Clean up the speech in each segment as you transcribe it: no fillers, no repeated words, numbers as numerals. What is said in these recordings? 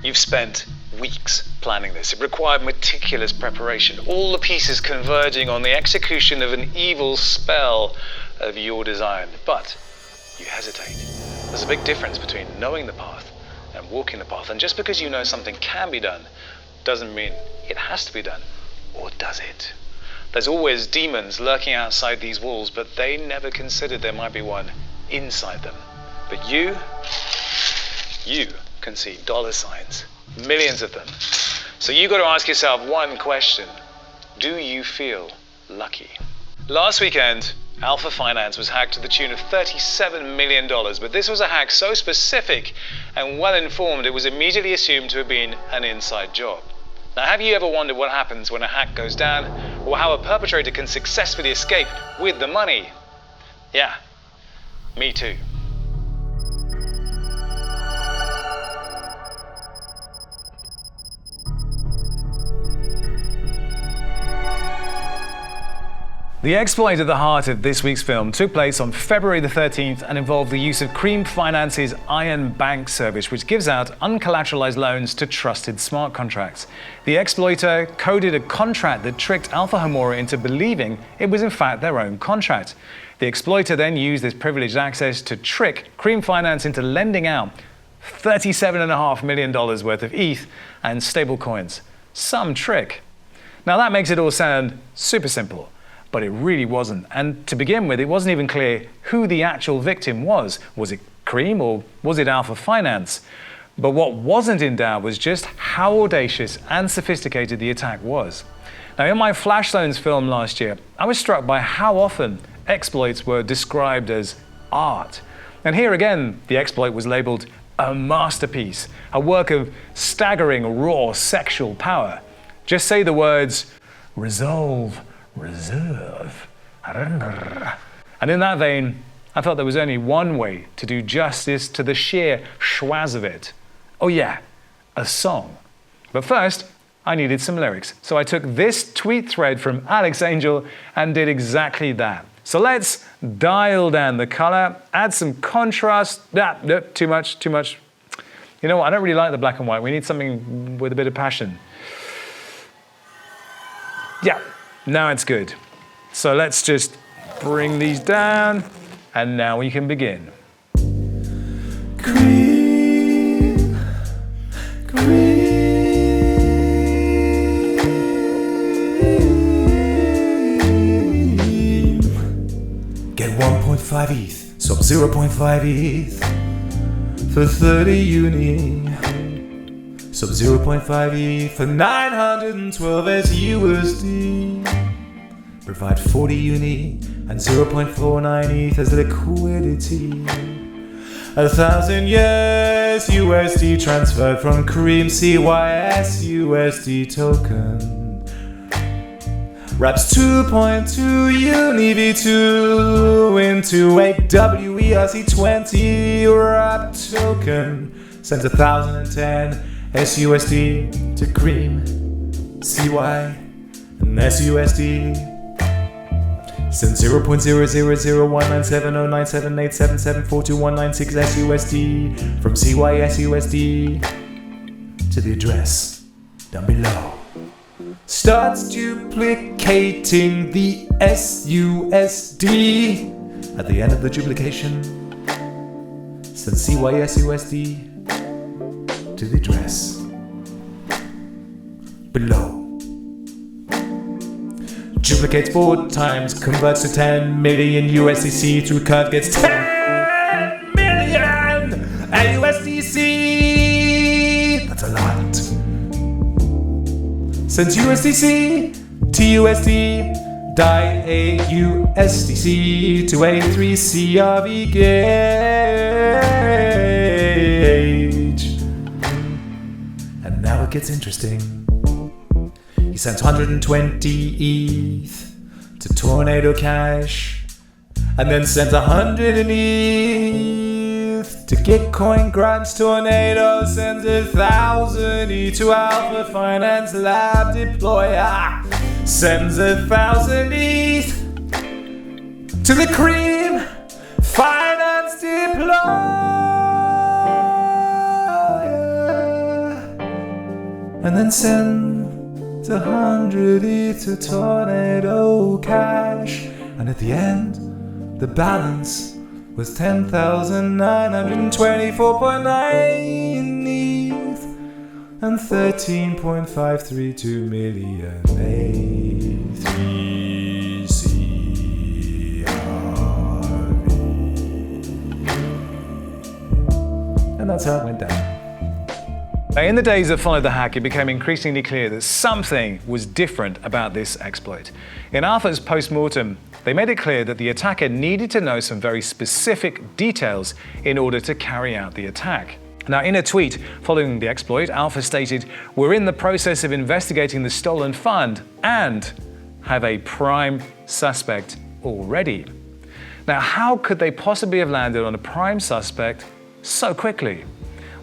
You've spent weeks planning this. It required meticulous preparation, all the pieces converging on the execution of an evil spell of your design. But you hesitate. There's a big difference between knowing the path and walking the path. And just because you know something can be done doesn't mean it has to be done. Or does it? There's always demons lurking outside these walls, but they never considered there might be one inside them. But you can see dollar signs, millions of them. So you got to ask yourself one question. Do you feel lucky? Last weekend, Alpha Finance was hacked to the tune of $37 million, but this was a hack so specific and well-informed it was immediately assumed to have been an inside job. Now, have you ever wondered what happens when a hack goes down, or how a perpetrator can successfully escape with the money? Yeah, me too. The exploit at the heart of this week's film took place on February the 13th and involved the use of Cream Finance's Iron Bank service, which gives out uncollateralized loans to trusted smart contracts. The exploiter coded a contract that tricked Alpha Homura into believing it was in fact their own contract. The exploiter then used this privileged access to trick Cream Finance into lending out $37.5 million worth of ETH and stablecoins. Some trick. Now that makes it all sound super simple. But it really wasn't. And to begin with, it wasn't even clear who the actual victim was. Was it Cream or was it Alpha Finance? But what wasn't in doubt was just how audacious and sophisticated the attack was. Now, in my Flash Zones film last year, I was struck by how often exploits were described as art. And here again, the exploit was labeled a masterpiece, a work of staggering raw sexual power. Just say the words, resolve, reserve. And in that vein, I felt there was only one way to do justice to the sheer schwazz of it. Oh yeah, a song. But first, I needed some lyrics. So I took this tweet thread from Alex Angel and did exactly that. So let's dial down the color, add some contrast. No, too much. You know what, I don't really like the black and white. We need something with a bit of passion. Yeah. Now it's good. So let's just bring these down, and now we can begin. Cream. Get 1.5 ETH, swap 0.5 ETH for 30 uni. Sub 0.5 ETH for 912 SUSD. Provide 40 uni and 0.49 ETH as liquidity. 1,000 yes USD transferred from Cream CYS USD token. Wraps 2.2 uni V2 into a WERC20 wrap token. Sends 1,010 SUSD to Cream, CY, and SUSD. Send 0.00019709787742196 SUSD from CY SUSD to the address down below. Starts duplicating the SUSD at the end of the duplication. Send CY SUSD to the address below. Duplicates 4 times, converts to 10 million USDC through curve, gets 10 million USDC. That's a lot. Sends USDC to USD, die AUSDC to A3 CRV gauge. And now it gets interesting. He sends 120 ETH to Tornado Cash, and then sends 100 in ETH to Gitcoin Grants. Tornado sends 1,000 ETH to Alpha Finance Lab Deployer, sends 1,000 ETH to the Cream Finance Deployer. and then sent 100 ETH to Tornado Cash. And at the end, the balance was 10,924.9 ETH and 13.532 million A3CRV. And that's how it went down. In the days that followed the hack, it became increasingly clear that something was different about this exploit. In Alpha's post-mortem, they made it clear that the attacker needed to know some very specific details in order to carry out the attack. Now, in a tweet following the exploit, Alpha stated, "We're in the process of investigating the stolen fund and have a prime suspect already." Now, how could they possibly have landed on a prime suspect so quickly?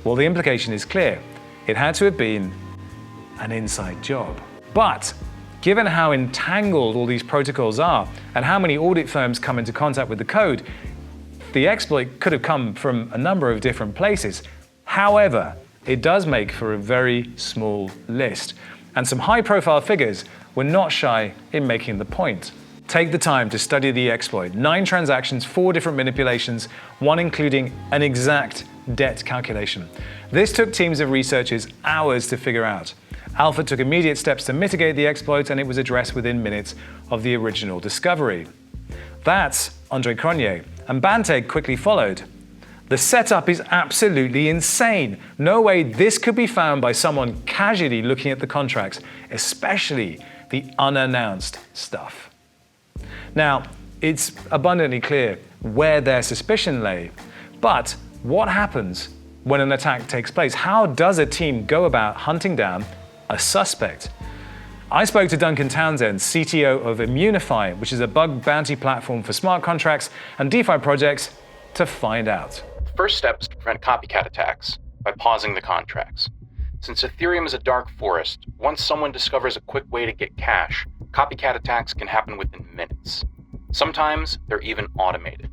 Well, the implication is clear. It had to have been an inside job. But given how entangled all these protocols are and how many audit firms come into contact with the code, the exploit could have come from a number of different places. However, it does make for a very small list, and some high-profile figures were not shy in making the point. Take the time to study the exploit. 9 transactions, 4 different manipulations, one including an exact debt calculation. This took teams of researchers hours to figure out. Alpha took immediate steps to mitigate the exploit, and it was addressed within minutes of the original discovery. That's Andre Cronje, and Banteg quickly followed. The setup is absolutely insane. No way this could be found by someone casually looking at the contracts, especially the unannounced stuff. Now, it's abundantly clear where their suspicion lay, but what happens when an attack takes place? How does a team go about hunting down a suspect? I spoke to Duncan Townsend, CTO of Immunify, which is a bug bounty platform for smart contracts and DeFi projects, to find out. The first step is to prevent copycat attacks by pausing the contracts. Since Ethereum is a dark forest, once someone discovers a quick way to get cash, copycat attacks can happen within minutes. Sometimes they're even automated.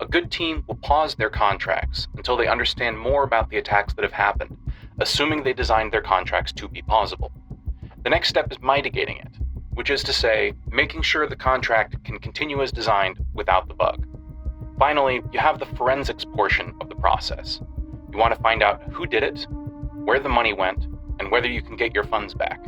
A good team will pause their contracts until they understand more about the attacks that have happened, assuming they designed their contracts to be pausable. The next step is mitigating it, which is to say, making sure the contract can continue as designed without the bug. Finally, you have the forensics portion of the process. You want to find out who did it, where the money went, and whether you can get your funds back.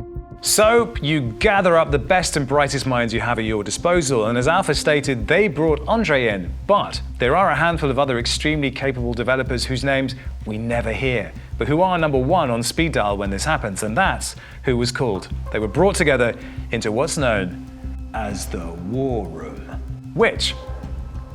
So you gather up the best and brightest minds you have at your disposal, and as Alpha stated, they brought Andre in, but there are a handful of other extremely capable developers whose names we never hear, but who are number one on speed dial when this happens, and that's who was called. They were brought together into what's known as the War Room, which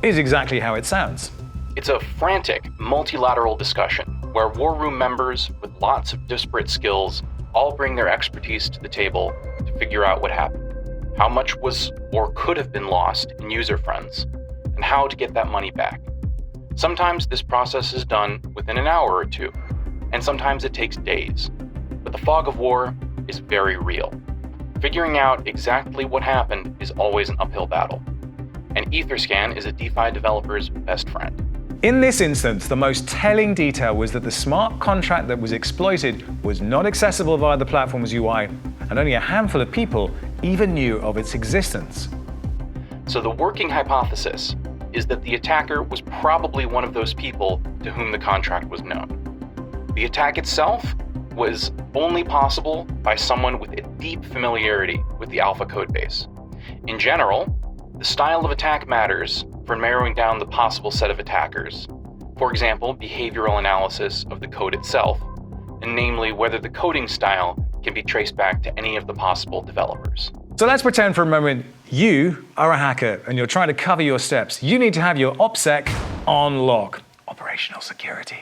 is exactly how it sounds. It's a frantic, multilateral discussion where War Room members with lots of disparate skills all bring their expertise to the table to figure out what happened, how much was or could have been lost in user funds, and how to get that money back. Sometimes this process is done within an hour or two, and sometimes it takes days. But the fog of war is very real. Figuring out exactly what happened is always an uphill battle, and Etherscan is a DeFi developer's best friend. In this instance, the most telling detail was that the smart contract that was exploited was not accessible via the platform's UI, and only a handful of people even knew of its existence. So the working hypothesis is that the attacker was probably one of those people to whom the contract was known. The attack itself was only possible by someone with a deep familiarity with the Alpha codebase. In general, the style of attack matters for narrowing down the possible set of attackers. For example, behavioral analysis of the code itself, and namely whether the coding style can be traced back to any of the possible developers. So let's pretend for a moment you are a hacker and you're trying to cover your steps. You need to have your OPSEC on lock, operational security.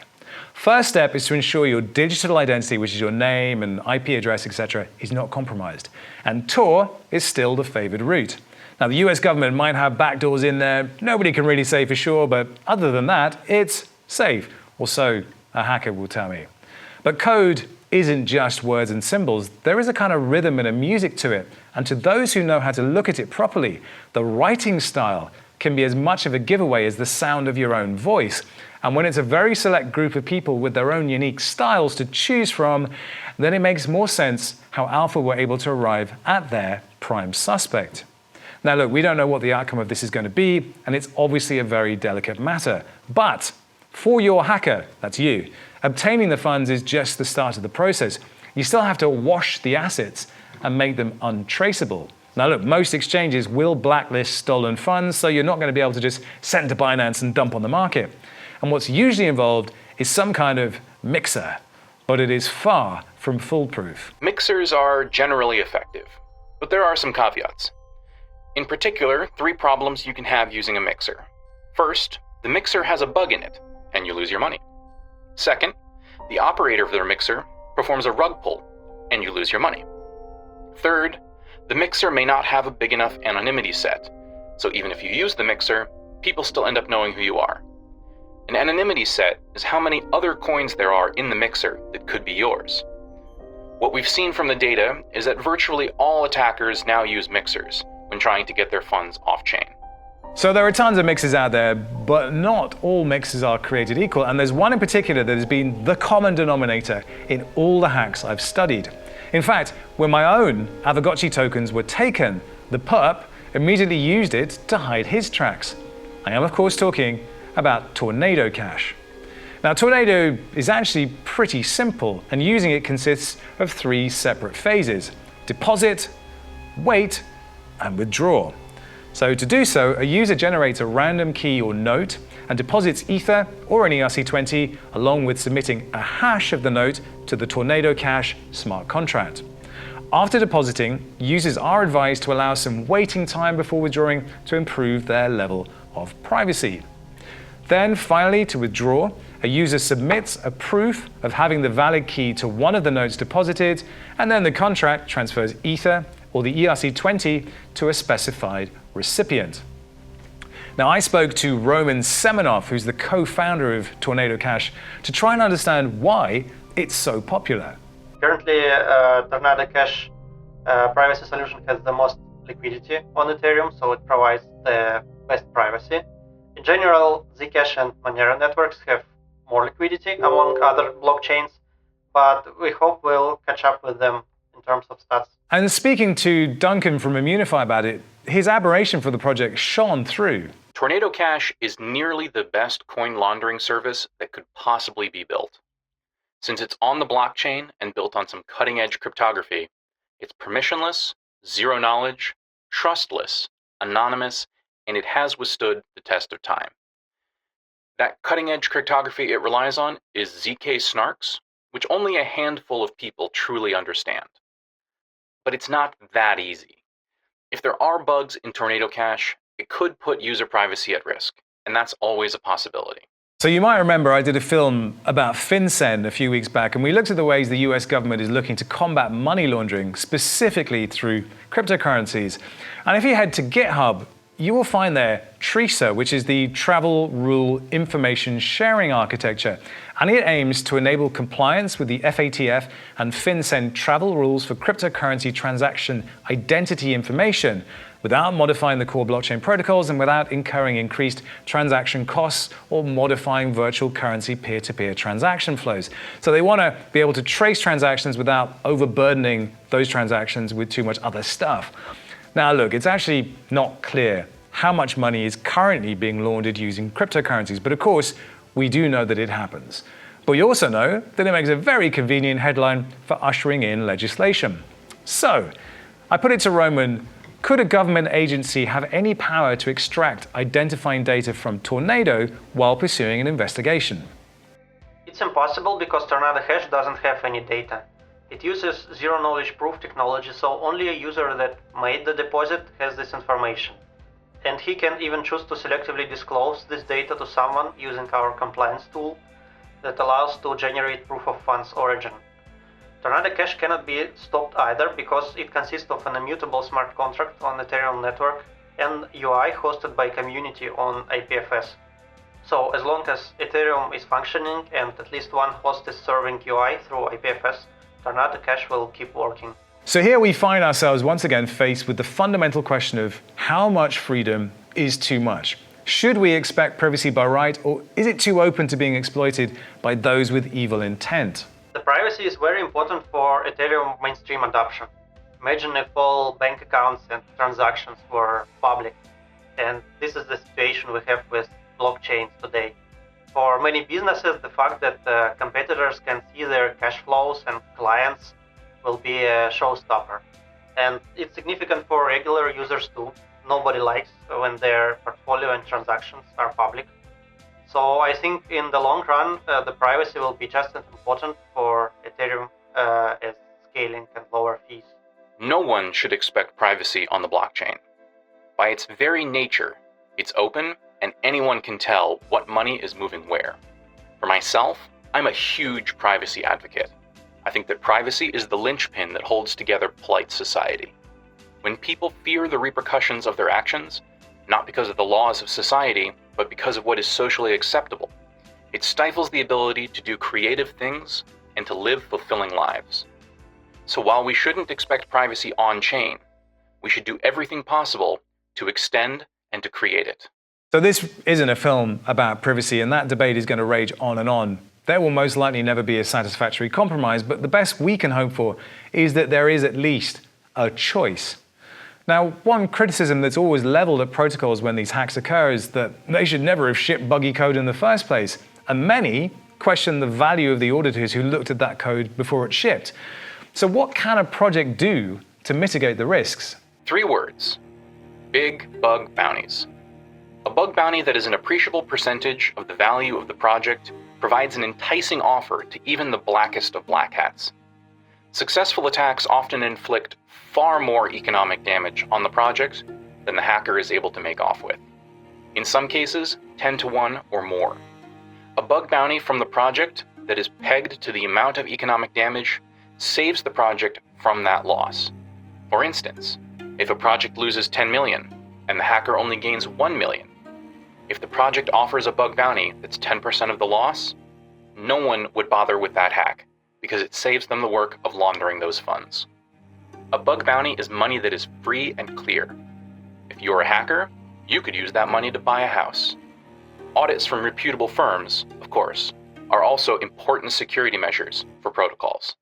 First step is to ensure your digital identity, which is your name and IP address, etc., is not compromised. And Tor is still the favored route. Now, the US government might have backdoors in there. Nobody can really say for sure, but other than that, it's safe. Or so a hacker will tell me. But code isn't just words and symbols. There is a kind of rhythm and a music to it. And to those who know how to look at it properly, the writing style can be as much of a giveaway as the sound of your own voice. And when it's a very select group of people with their own unique styles to choose from, then it makes more sense how Alpha were able to arrive at their prime suspect. Now look, we don't know what the outcome of this is going to be, and it's obviously a very delicate matter. But for your hacker, that's you, obtaining the funds is just the start of the process. You still have to wash the assets and make them untraceable. Now look, most exchanges will blacklist stolen funds, so you're not going to be able to just send to Binance and dump on the market. And what's usually involved is some kind of mixer, but it is far from foolproof. Mixers are generally effective, but there are some caveats. In particular, 3 problems you can have using a mixer. First, the mixer has a bug in it, and you lose your money. Second, the operator of their mixer performs a rug pull, and you lose your money. Third, the mixer may not have a big enough anonymity set, so even if you use the mixer, people still end up knowing who you are. An anonymity set is how many other coins there are in the mixer that could be yours. What we've seen from the data is that virtually all attackers now use mixers when trying to get their funds off-chain. So there are tons of mixers out there, but not all mixers are created equal, and there's one in particular that has been the common denominator in all the hacks I've studied. In fact, when my own Aavegotchi tokens were taken, the perp immediately used it to hide his tracks. I am of course talking about Tornado Cash. Now Tornado is actually pretty simple, and using it consists of 3 separate phases: deposit, wait, and withdraw. So to do so, a user generates a random key or note and deposits Ether or an ERC20 along with submitting a hash of the note to the Tornado Cash smart contract. After depositing, users are advised to allow some waiting time before withdrawing to improve their level of privacy. Then finally, to withdraw, a user submits a proof of having the valid key to one of the notes deposited, and then the contract transfers Ether or the ERC20 to a specified recipient. Now, I spoke to Roman Semenov, who's the co-founder of Tornado Cash, to try and understand why it's so popular. Currently, Tornado Cash privacy solution has the most liquidity on Ethereum, so it provides the best privacy. In general, Zcash and Monero networks have more liquidity among other blockchains, but we hope we'll catch up with them in terms of stats. And speaking to Duncan from Immunify about it, his admiration for the project shone through. Tornado Cash is nearly the best coin laundering service that could possibly be built. Since it's on the blockchain and built on some cutting-edge cryptography, it's permissionless, zero knowledge, trustless, anonymous, and it has withstood the test of time. That cutting-edge cryptography it relies on is ZK snarks, which only a handful of people truly understand. But it's not that easy. If there are bugs in Tornado Cash, it could put user privacy at risk, and that's always a possibility. So you might remember I did a film about FinCEN a few weeks back, and we looked at the ways the US government is looking to combat money laundering, specifically through cryptocurrencies. And if you head to GitHub, you will find there TRISA, which is the Travel Rule Information Sharing Architecture, and it aims to enable compliance with the FATF and FinCEN travel rules for cryptocurrency transaction identity information without modifying the core blockchain protocols and without incurring increased transaction costs or modifying virtual currency peer-to-peer transaction flows. So they want to be able to trace transactions without overburdening those transactions with too much other stuff. Now look, it's actually not clear how much money is currently being laundered using cryptocurrencies, but of course, we do know that it happens. But we also know that it makes a very convenient headline for ushering in legislation. So, I put it to Roman, could a government agency have any power to extract identifying data from Tornado while pursuing an investigation? It's impossible because Tornado Hash doesn't have any data. It uses zero-knowledge proof technology, so only a user that made the deposit has this information. And he can even choose to selectively disclose this data to someone using our compliance tool that allows to generate proof of funds origin. Tornado Cash cannot be stopped either because it consists of an immutable smart contract on Ethereum network and UI hosted by community on IPFS. So as long as Ethereum is functioning and at least one host is serving UI through IPFS, Tornado Cash will keep working. So here we find ourselves once again faced with the fundamental question of how much freedom is too much? Should we expect privacy by right, or is it too open to being exploited by those with evil intent? The privacy is very important for Ethereum mainstream adoption. Imagine if all bank accounts and transactions were public. And this is the situation we have with blockchains today. For many businesses, the fact that competitors can see their cash flows and clients will be a showstopper. And it's significant for regular users too. Nobody likes when their portfolio and transactions are public. So I think in the long run, the privacy will be just as important for Ethereum as scaling and lower fees. No one should expect privacy on the blockchain. By its very nature, it's open and anyone can tell what money is moving where. For myself, I'm a huge privacy advocate. I think that privacy is the linchpin that holds together polite society. When people fear the repercussions of their actions, not because of the laws of society, but because of what is socially acceptable, it stifles the ability to do creative things and to live fulfilling lives. So while we shouldn't expect privacy on-chain, we should do everything possible to extend and to create it. So this isn't a film about privacy, and that debate is going to rage on and on. There will most likely never be a satisfactory compromise, but the best we can hope for is that there is at least a choice. Now, one criticism that's always leveled at protocols when these hacks occur is that they should never have shipped buggy code in the first place, and many question the value of the auditors who looked at that code before it shipped. So what can a project do to mitigate the risks? 3 words: big bug bounties. A bug bounty that is an appreciable percentage of the value of the project provides an enticing offer to even the blackest of black hats. Successful attacks often inflict far more economic damage on the project than the hacker is able to make off with. In some cases, 10 to 1 or more. A bug bounty from the project that is pegged to the amount of economic damage saves the project from that loss. For instance, if a project loses 10 million and the hacker only gains 1 million, if the project offers a bug bounty that's 10% of the loss, no one would bother with that hack because it saves them the work of laundering those funds. A bug bounty is money that is free and clear. If you're a hacker, you could use that money to buy a house. Audits from reputable firms, of course, are also important security measures for protocols.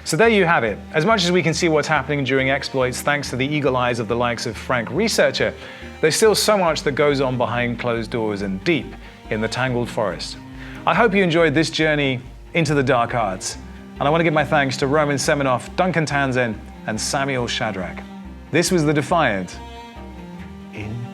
So there you have it. As much as we can see what's happening during exploits thanks to the eagle eyes of the likes of Frank Researcher, there's still so much that goes on behind closed doors and deep in the tangled forest. I hope you enjoyed this journey into the dark arts. And I want to give my thanks to Roman Semenov, Duncan Townsend, and Samuel Shadrach. This was The Defiant. Enjoy.